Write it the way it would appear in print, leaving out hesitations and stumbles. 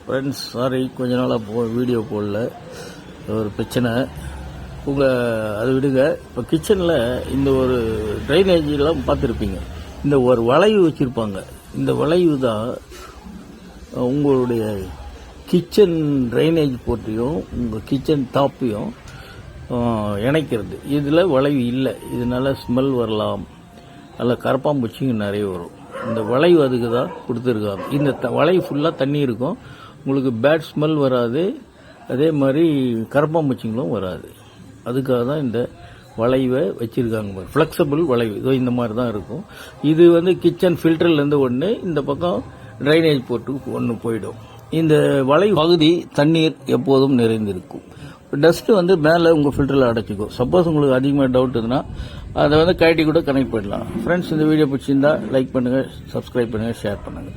Friends, sorry கொஞ்ச நாளாக video போடல, ஒரு பிரச்சனை. அதை விடுங்க. இப்போ கிச்சனில் இந்த ஒரு ட்ரைனேஜெலாம் பார்த்துருப்பீங்க. இந்த ஒரு வளைவு வச்சுருப்பாங்க. இந்த வளைவு தான் உங்களுடைய கிச்சன் ட்ரைனேஜ் போட்டையும் உங்கள் கிச்சன் டாப்பையும் இணைக்கிறது. இதில் வளைவு இல்லை. இதனால ஸ்மெல் வரலாம், அதில் கரப்பாம்பூச்சிங்க நிறைய வரும். இந்த வளைவு அதுக்கு தான் கொடுத்துருக்காங்க. இந்த வளைவு ஃபுல்லாக தண்ணி இருக்கும், உங்களுக்கு பேட் ஸ்மெல் வராது, அதே மாதிரி கரப்பாம்பூச்சிங்களும் வராது. அதுக்காக தான் இந்த வளைவை வச்சுருக்காங்க. ஃப்ளெக்சிபிள் வளைவு இதோ இந்த மாதிரி தான் இருக்கும். இது கிச்சன் ஃபில்டர்லேருந்து ஒன்று, இந்த பக்கம் ட்ரைனேஜ் போர்ட்டுக்கு ஒன்று போயிடும். இந்த வளைவு பகுதி தண்ணீர் எப்போதும் நிறைந்திருக்கும். டஸ்ட்டு மேலே உங்கள் ஃபில்டரில் அடைச்சிக்கும். சப்போஸ் உங்களுக்கு அதிகமாக டவுட் இருந்ததுன்னா அதை கழட்டி கூட கனெக்ட் பண்ணலாம். ஃப்ரெண்ட்ஸ், இந்த வீடியோ பிடிச்சிருந்தா லைக் பண்ணுங்கள், சப்ஸ்கிரைப் பண்ணுங்கள், ஷேர் பண்ணுங்கள்.